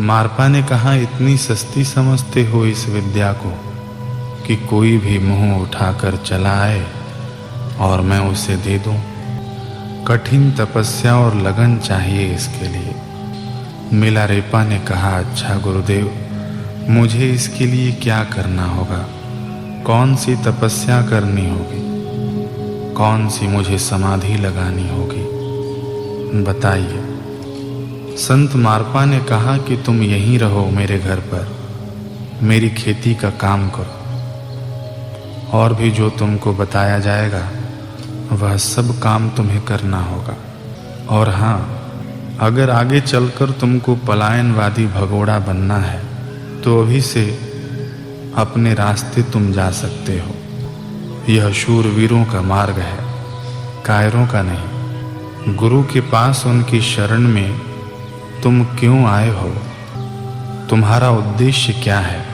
मारपा ने कहा, इतनी सस्ती समझते हो इस विद्या को कि कोई भी मुंह उठाकर चला आए और मैं उसे दे दूं? कठिन तपस्या और लगन चाहिए इसके लिए। मिलारेपा ने कहा, अच्छा गुरुदेव, मुझे इसके लिए क्या करना होगा? कौन सी तपस्या करनी होगी? कौन सी मुझे समाधि लगानी होगी? बताइए। संत मारपा ने कहा कि तुम यहीं रहो मेरे घर पर, मेरी खेती का काम करो, और भी जो तुमको बताया जाएगा वह सब काम तुम्हें करना होगा। और हाँ, अगर आगे चलकर तुमको पलायनवादी भगोड़ा बनना है तो अभी से अपने रास्ते तुम जा सकते हो। यह शूरवीरों का मार्ग है, कायरों का नहीं। गुरु के पास उनकी शरण में तुम क्यों आए हो? तुम्हारा उद्देश्य क्या है?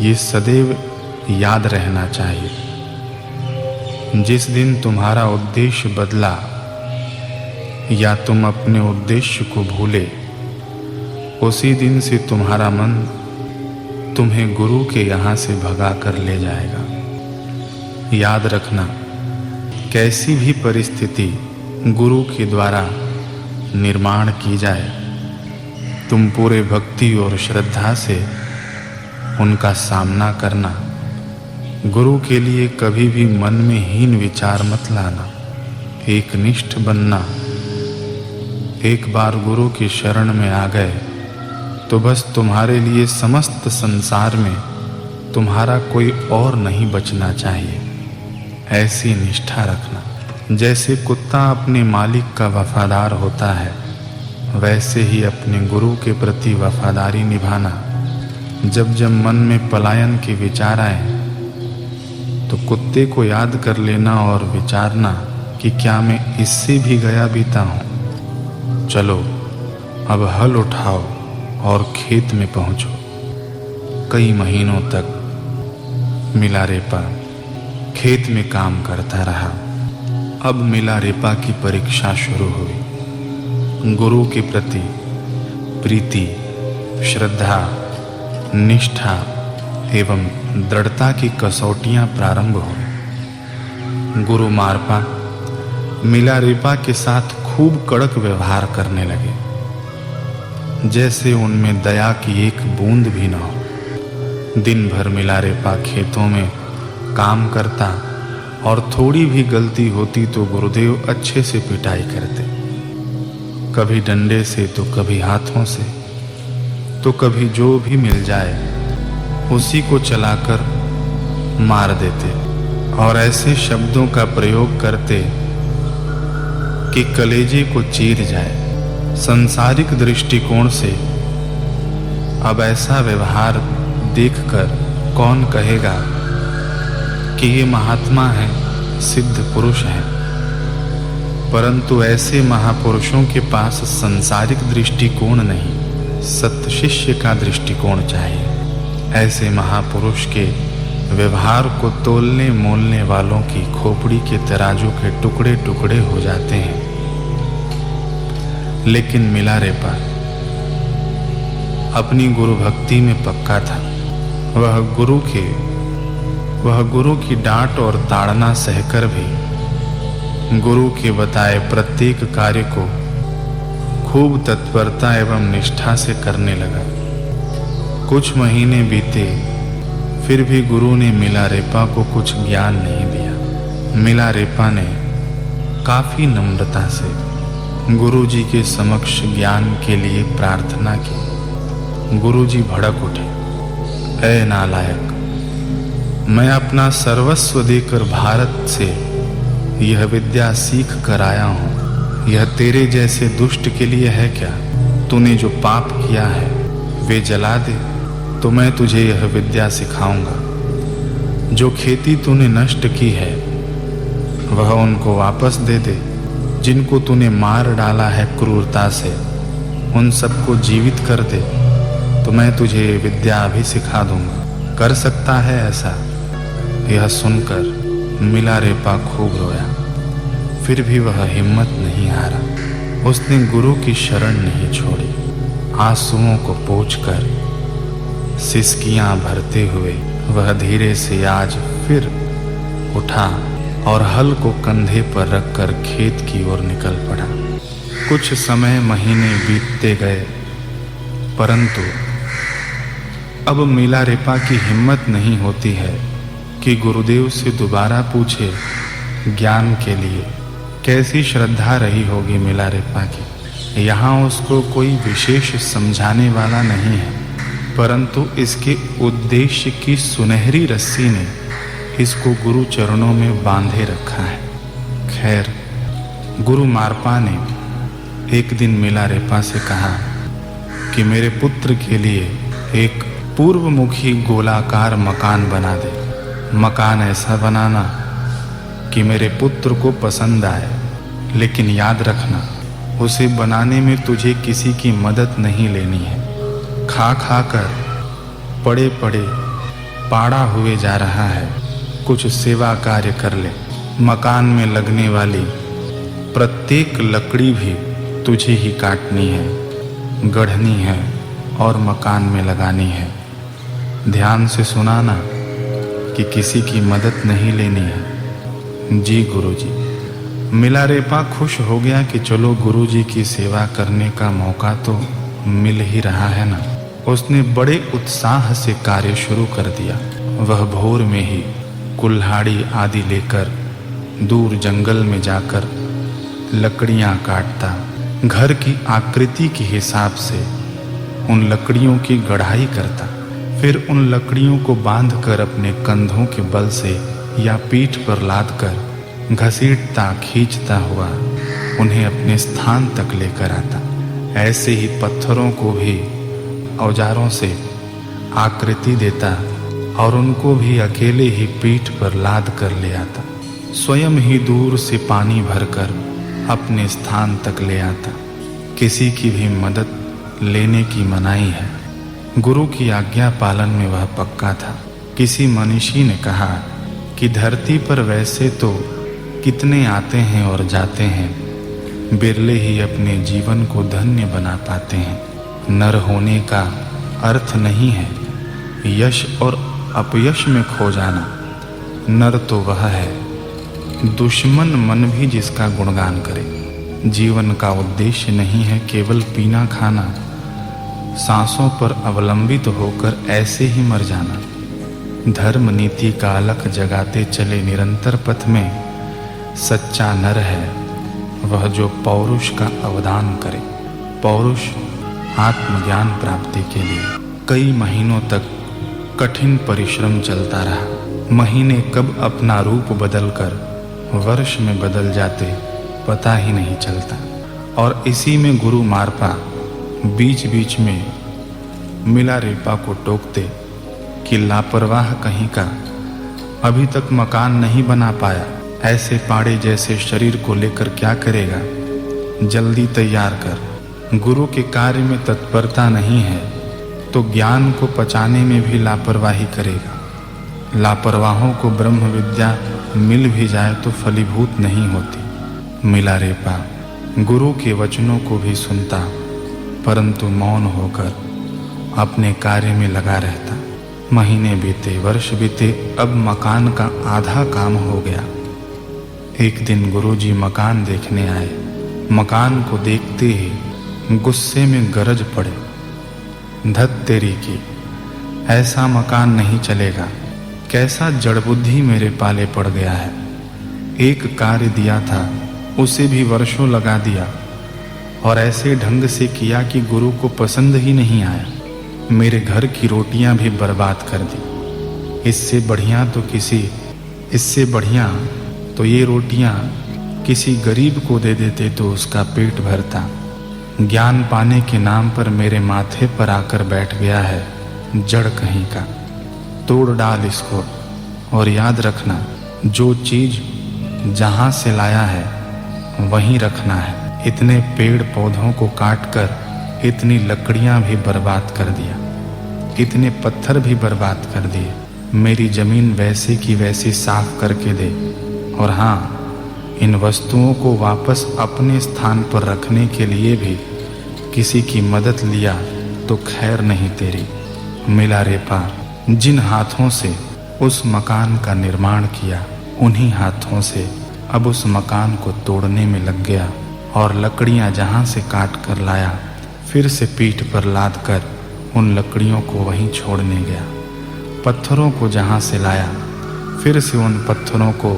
ये सदैव याद रहना चाहिए। जिस दिन तुम्हारा उद्देश्य बदला या तुम अपने उद्देश्य को भूले, उसी दिन से तुम्हारा मन तुम्हें गुरु के यहाँ से भगा कर ले जाएगा। याद रखना, कैसी भी परिस्थिति गुरु के द्वारा निर्माण की जाए, तुम पूरे भक्ति और श्रद्धा से उनका सामना करना। गुरु के लिए कभी भी मन में हीन विचार मत लाना। एक निष्ठ बनना। एक बार गुरु की शरण में आ गए तो बस तुम्हारे लिए समस्त संसार में तुम्हारा कोई और नहीं बचना चाहिए। ऐसी निष्ठा रखना। जैसे कुत्ता अपने मालिक का वफादार होता है, वैसे ही अपने गुरु के प्रति वफादारी निभाना। जब जब मन में पलायन के विचार आए तो कुत्ते को याद कर लेना और विचारना कि क्या मैं इससे भी गया बीता हूँ। चलो अब हल उठाओ और खेत में पहुँचो। कई महीनों तक मिलारेपा खेत में काम करता रहा। अब मिलारेपा की परीक्षा शुरू हुई। गुरु के प्रति प्रीति, श्रद्धा, निष्ठा एवं दृढ़ता की कसौटियां प्रारंभ हुई। गुरु मारपा मिलारेपा के साथ खूब कड़क व्यवहार करने लगे, जैसे उनमें दया की एक बूंद भी न हो। दिन भर मिलारेपा खेतों में काम करता और थोड़ी भी गलती होती तो गुरुदेव अच्छे से पिटाई करते। कभी डंडे से तो कभी हाथों से, तो कभी जो भी मिल जाए उसी को चलाकर मार देते और ऐसे शब्दों का प्रयोग करते कि कलेजे को चीर जाए। सांसारिक दृष्टिकोण से अब ऐसा व्यवहार देखकर कौन कहेगा कि ये महात्मा है, सिद्ध पुरुष है? परंतु ऐसे महापुरुषों के पास सांसारिक दृष्टिकोण नहीं, सत्य शिष्य का दृष्टिकोण चाहिए। ऐसे महापुरुष के व्यवहार को तोलने मोलने वालों की खोपड़ी के तराजू के टुकड़े टुकड़े हो जाते हैं। लेकिन मिलारेपा अपनी गुरु भक्ति में पक्का था। वह गुरु की डांट और ताड़ना सहकर भी गुरु के बताए प्रत्येक कार्य को खूब तत्परता एवं निष्ठा से करने लगा। कुछ महीने बीते, फिर भी गुरु ने मिलारेपा को कुछ ज्ञान नहीं दिया। मिलारेपा ने काफी नम्रता से गुरु जी के समक्ष ज्ञान के लिए प्रार्थना की। गुरु जी भड़क उठे, ऐ नालायक, मैं अपना सर्वस्व देकर भारत से यह विद्या सीख कर आया हूँ। यह तेरे जैसे दुष्ट के लिए है क्या? तूने जो पाप किया है वे जला दे तो मैं तुझे यह विद्या सिखाऊंगा। जो खेती तूने नष्ट की है वह उनको वापस दे दे। जिनको तूने मार डाला है क्रूरता से, उन सबको जीवित कर दे तो मैं तुझे विद्या अभी सिखा दूंगा। कर सकता है ऐसा? यह सुनकर मिलारेपा खूब रोया। फिर भी वह हिम्मत नहीं हारा। उसने गुरु की शरण नहीं छोड़ी। आंसुओं को पोंछकर सिसकियां भरते हुए वह धीरे से आज फिर उठा और हल को कंधे पर रखकर खेत की ओर निकल पड़ा। कुछ समय महीने बीतते गए, परंतु अब मिलारेपा की हिम्मत नहीं होती है कि गुरुदेव से दोबारा पूछे ज्ञान के लिए। कैसी श्रद्धा रही होगी मिलारेपा की। यहाँ उसको कोई विशेष समझाने वाला नहीं है, परंतु इसके उद्देश्य की सुनहरी रस्सी ने इसको गुरु चरणों में बांधे रखा है। खैर, गुरु मारपा ने एक दिन मिलारेपा से कहा कि मेरे पुत्र के लिए एक पूर्वमुखी गोलाकार मकान बना दे। मकान ऐसा बनाना कि मेरे पुत्र को पसंद आए, लेकिन याद रखना उसे बनाने में तुझे किसी की मदद नहीं लेनी है। खा खा कर पड़े पड़े पाड़ा हुए जा रहा है, कुछ सेवा कार्य कर ले। मकान में लगने वाली प्रत्येक लकड़ी भी तुझे ही काटनी है, गढ़नी है और मकान में लगानी है। ध्यान से सुनाना कि किसी की मदद नहीं लेनी है। जी गुरुजी। मिलारेपा खुश हो गया कि चलो गुरुजी की सेवा करने का मौका तो मिल ही रहा है ना। उसने बड़े उत्साह से कार्य शुरू कर दिया। वह भोर में ही कुल्हाड़ी आदि लेकर दूर जंगल में जाकर लकड़ियां काटता, घर की आकृति के हिसाब से उन लकड़ियों की गढ़ाई करता, फिर उन लकड़ियों को बांधकर अपने कंधों के बल से या पीठ पर लादकर घसीटता खींचता हुआ उन्हें अपने स्थान तक लेकर आता। ऐसे ही पत्थरों को भी औजारों से आकृति देता और उनको भी अकेले ही पीठ पर लाद कर ले आता। स्वयं ही दूर से पानी भरकर अपने स्थान तक ले आता। किसी की भी मदद लेने की मनाही है। गुरु की आज्ञा पालन में वह पक्का था। किसी मनीषी ने कहा कि धरती पर वैसे तो कितने आते हैं और जाते हैं, बिरले ही अपने जीवन को धन्य बना पाते हैं। नर होने का अर्थ नहीं है यश और अपयश में खो जाना। नर तो वह है दुश्मन मन भी जिसका गुणगान करे। जीवन का उद्देश्य नहीं है केवल पीना खाना, सांसों पर अवलंबित होकर ऐसे ही मर जाना। धर्म नीति का अलख जगाते चले निरंतर पथ में सच्चा नर है वह जो पौरुष का अवदान करे। पौरुष आत्मज्ञान प्राप्ति के लिए कई महीनों तक कठिन परिश्रम चलता रहा। महीने कब अपना रूप बदलकर वर्ष में बदल जाते पता ही नहीं चलता। और इसी में गुरु मारपा बीच बीच में मिलारेपा को टोकते कि लापरवाह कहीं का, अभी तक मकान नहीं बना पाया, ऐसे पाड़े जैसे शरीर को लेकर क्या करेगा, जल्दी तैयार कर। गुरु के कार्य में तत्परता नहीं है तो ज्ञान को पचाने में भी लापरवाही करेगा। लापरवाहों को ब्रह्म विद्या मिल भी जाए तो फलीभूत नहीं होती। मिलारेपा गुरु के वचनों को भी सुनता, परंतु मौन होकर अपने कार्य में लगा रहता। महीने बीते, वर्ष बीते, अब मकान का आधा काम हो गया। एक दिन गुरुजी मकान देखने आए। मकान को देखते ही गुस्से में गरज पड़े, धत तेरी की, ऐसा मकान नहीं चलेगा। कैसा जड़बुद्धि मेरे पाले पड़ गया है। एक कार्य दिया था उसे भी वर्षों लगा दिया और ऐसे ढंग से किया कि गुरु को पसंद ही नहीं आया। मेरे घर की रोटियां भी बर्बाद कर दी। इससे बढ़िया तो ये रोटियां किसी गरीब को दे देते तो उसका पेट भरता। ज्ञान पाने के नाम पर मेरे माथे पर आकर बैठ गया है, जड़ कहीं का। तोड़ डाल इसको और याद रखना जो चीज जहां से लाया है वहीं रखना है। इतने पेड़ पौधों को काटकर इतनी लकड़ियां भी बर्बाद कर दिया, इतने पत्थर भी बर्बाद कर दिए। मेरी जमीन वैसे की वैसी साफ करके दे। और हाँ, इन वस्तुओं को वापस अपने स्थान पर रखने के लिए भी किसी की मदद लिया तो खैर नहीं तेरी। मिला रेपा जिन हाथों से उस मकान का निर्माण किया, उन्हीं हाथों से अब उस मकान को तोड़ने में लग गया और लकड़ियां जहां से काट कर लाया फिर से पीठ पर लाद कर उन लकड़ियों को वहीं छोड़ने गया। पत्थरों को जहां से लाया फिर से उन पत्थरों को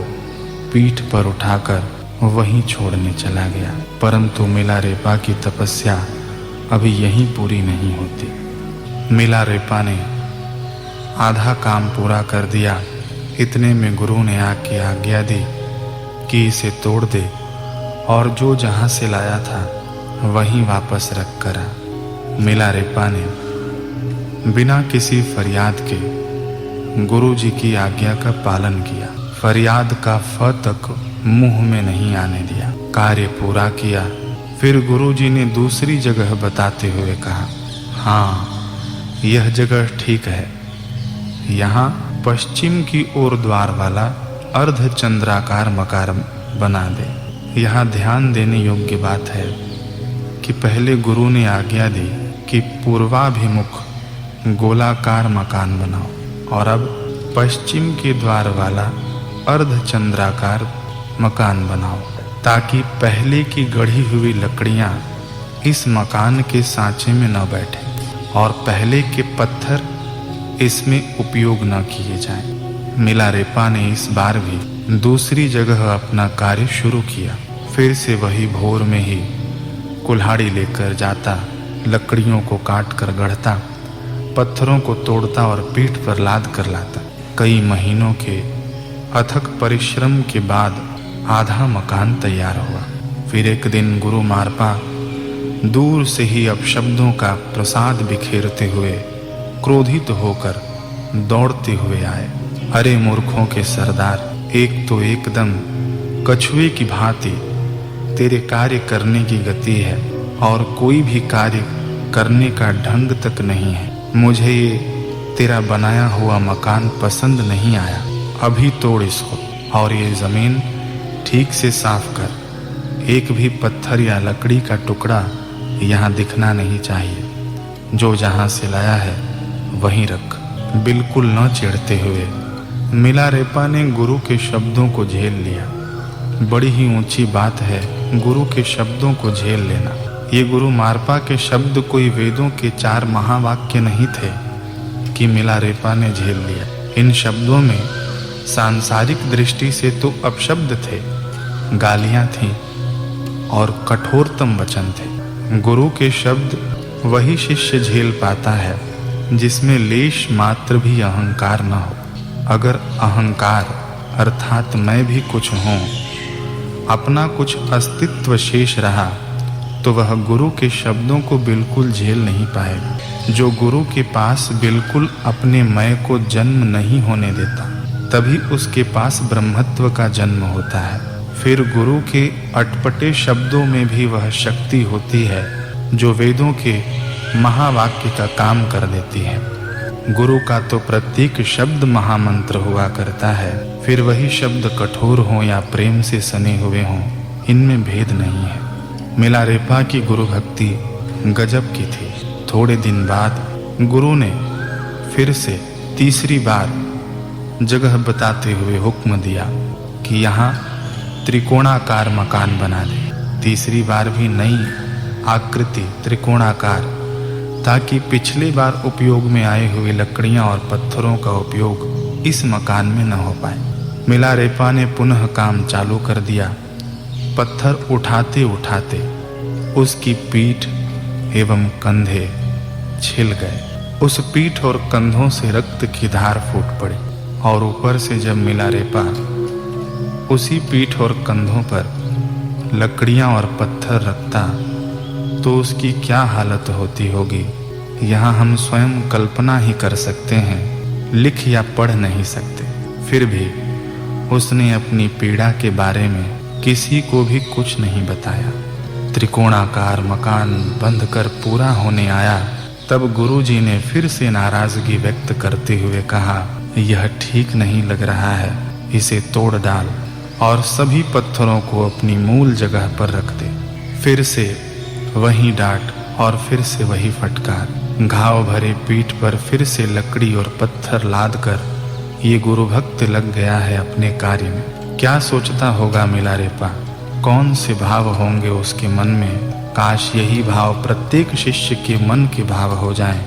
पीठ पर उठाकर वहीं छोड़ने चला गया। परंतु मिला रेपा की तपस्या अभी यहीं पूरी नहीं होती। मिला रेपा ने आधा काम पूरा कर दिया। इतने में गुरु ने आके आज्ञा दी कि इसे तोड़ दे और जो जहां से लाया था वहीं वापस रख कर आ। मिला रेपा ने बिना किसी फरियाद के गुरु जी की आज्ञा का पालन किया। फरियाद का फ तक मुंह में नहीं आने दिया। कार्य पूरा किया। फिर गुरु जी ने दूसरी जगह बताते हुए कहा, हाँ यह जगह ठीक है। यहाँ पश्चिम की ओर द्वार वाला अर्धचंद्राकार मकान बना दे। यहाँ ध्यान देने योग्य बात है कि पहले गुरु ने आज्ञा दी कि पूर्वाभिमुख गोलाकार मकान बनाओ और अब पश्चिम के द्वार वाला अर्धचंद्राकार मकान बनाओ, ताकि पहले की गढ़ी हुई लकड़ियां इस मकान के सांचे में न बैठे और पहले के पत्थर इसमें उपयोग न किए जाएं। मिला रेपा ने इस बार भी दूसरी जगह अपना कार्य शुरू किया। फिर से वही भोर में ही कुल्हाड़ी लेकर जाता, लकड़ियों को काट कर गढ़ता, पत्थरों को तोड़ता और पीठ पर लाद कर लाता। कई महीनों के अथक परिश्रम के बाद आधा मकान तैयार हुआ। फिर एक दिन गुरु मारपा दूर से ही अपशब्दों का प्रसाद बिखेरते हुए क्रोधित होकर दौड़ते हुए आए। अरे मूर्खों के सरदार, एक तो एकदम कछुए की भांति तेरे कार्य करने की गति है और कोई भी कार्य करने का ढंग तक नहीं है। मुझे ये तेरा बनाया हुआ मकान पसंद नहीं आया। अभी तोड़ इसको और ये जमीन ठीक से साफ कर। एक भी पत्थर या लकड़ी का टुकड़ा यहाँ दिखना नहीं चाहिए। जो जहाँ से लाया है वहीं रख। बिल्कुल न चिढ़ते हुए मिला रेपा ने गुरु के शब्दों को झेल लिया। बड़ी ही ऊंची बात है गुरु के शब्दों को झेल लेना। ये गुरु मारपा के शब्द कोई वेदों के 4 महावाक्य नहीं थे कि मिला रेपा ने झेल लिया। इन शब्दों में सांसारिक दृष्टि से तो अपशब्द थे, गालियां थीं और कठोरतम वचन थे। गुरु के शब्द वही शिष्य झेल पाता है जिसमें लेश मात्र भी अहंकार न हो। अगर अहंकार अर्थात मैं भी कुछ हूँ, अपना कुछ अस्तित्व शेष रहा तो वह गुरु के शब्दों को बिल्कुल झेल नहीं पाएगा। जो गुरु के पास बिल्कुल अपने मैं को जन्म नहीं होने देता, तभी उसके पास ब्रह्मत्व का जन्म होता है। फिर गुरु के अटपटे शब्दों में भी वह शक्ति होती है जो वेदों के महावाक्य का काम कर देती है। गुरु का तो प्रत्येक शब्द महामंत्र हुआ करता है। फिर वही शब्द कठोर हो या प्रेम से सने हुए हों, इनमें भेद नहीं है। मिला रेपा की गुरु भक्ति गजब की थी। थोड़े दिन बाद गुरु ने फिर से तीसरी बार जगह बताते हुए हुक्म दिया कि यहाँ त्रिकोणाकार मकान बना दे। तीसरी बार भी नई आकृति त्रिकोणाकार, ताकि पिछली बार उपयोग में आए हुए लकड़ियां और पत्थरों का उपयोग इस मकान में न हो पाए। मिला रेपा ने पुनः काम चालू कर दिया। पत्थर उठाते उठाते उसकी पीठ एवं कंधे छिल गए। उस पीठ और कंधों से रक्त की धार फूट पड़ी और ऊपर से जब मिला रेपा उसी पीठ और कंधों पर लकड़ियां और पत्थर रखता तो उसकी क्या हालत होती होगी, यहाँ हम स्वयं कल्पना ही कर सकते हैं, लिख या पढ़ नहीं सकते। फिर भी उसने अपनी पीड़ा के बारे में किसी को भी कुछ नहीं बताया। त्रिकोणाकार मकान बंध कर पूरा होने आया, तब गुरुजी ने फिर से नाराजगी व्यक्त करते हुए कहा, यह ठीक नहीं लग रहा है, इसे तोड़ डाल और सभी पत्थरों को अपनी मूल जगह पर रख दे। फिर से वही डांट और फिर से वही फटकार। घाव भरे पीठ पर फिर से लकड़ी और पत्थर लाद कर ये गुरु भक्त लग गया है अपने कार्य में। क्या सोचता होगा मिलारेपा, कौन से भाव होंगे उसके मन में। काश यही भाव प्रत्येक शिष्य के मन के भाव हो जाएं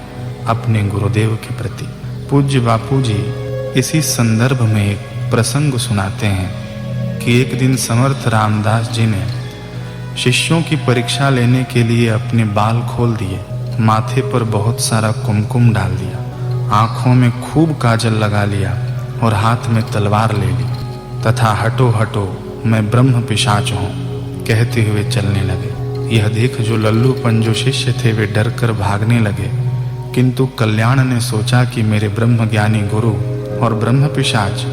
अपने गुरुदेव के प्रति। पूज्य बापू जी इसी संदर्भ में एक प्रसंग सुनाते हैं कि एक दिन समर्थ रामदास जी ने शिष्यों की परीक्षा लेने के लिए अपने बाल खोल दिए, माथे पर बहुत सारा कुमकुम डाल दिया, आंखों में खूब काजल लगा लिया और हाथ में तलवार ले ली तथा हटो हटो मैं ब्रह्म पिशाच हूँ कहते हुए चलने लगे। यह देख जो लल्लूपन जो शिष्य थे वे डर कर भागने लगे, किंतु कल्याण ने सोचा कि मेरे ब्रह्म ज्ञानी गुरु और ब्रह्म पिशाच,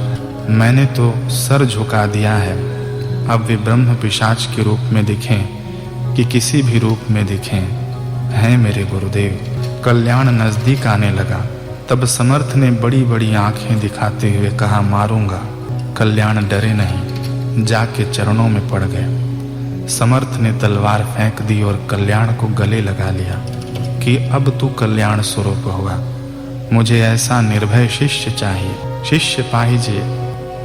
मैंने तो सर झुका दिया है, अब वे ब्रह्म पिशाच के रूप में दिखें कि किसी भी रूप में दिखें, हैं मेरे गुरुदेव। कल्याण नजदीक आने लगा, तब समर्थ ने बड़ी बड़ी आंखें दिखाते हुए कहा, मारूंगा। कल्याण डरे नहीं, जाके चरणों में पड़ गए। समर्थ ने तलवार फेंक दी और कल्याण को गले लगा लिया कि अब तू कल्याण स्वरूप होगा, मुझे ऐसा निर्भय शिष्य चाहिए। शिष्य पाहिजे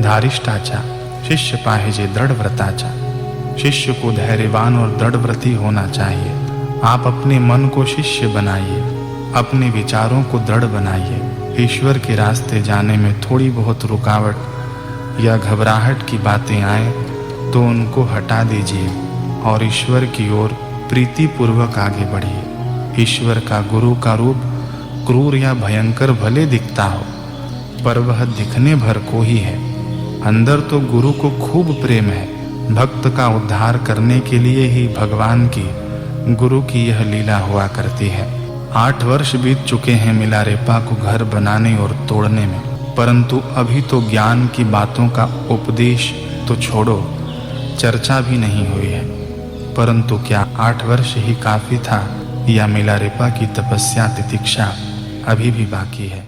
धारिष्ठाचा, शिष्य पाहिजे दृढ़ व्रताचा। शिष्य को धैर्यवान और दृढ़ व्रती होना चाहिए। आप अपने मन को शिष्य बनाइए, अपने विचारों को दृढ़ बनाइए। ईश्वर के रास्ते जाने में थोड़ी बहुत रुकावट या घबराहट की बातें आए तो उनको हटा दीजिए और ईश्वर की ओर प्रीति पूर्वक आगे बढ़िए। ईश्वर का गुरु का रूप क्रूर या भयंकर भले दिखता हो, पर वह दिखने भर को ही है। अंदर तो गुरु को खूब प्रेम है। भक्त का उद्धार करने के लिए ही भगवान की, गुरु की यह लीला हुआ करती है। 8 वर्ष बीत चुके हैं मिलारेपा को घर बनाने और तोड़ने में, परंतु अभी तो ज्ञान की बातों का उपदेश तो छोड़ो, चर्चा भी नहीं हुई है। परंतु क्या 8 वर्ष ही काफी था या मिलारेपा की तपस्या तितिक्षा अभी भी बाकी है?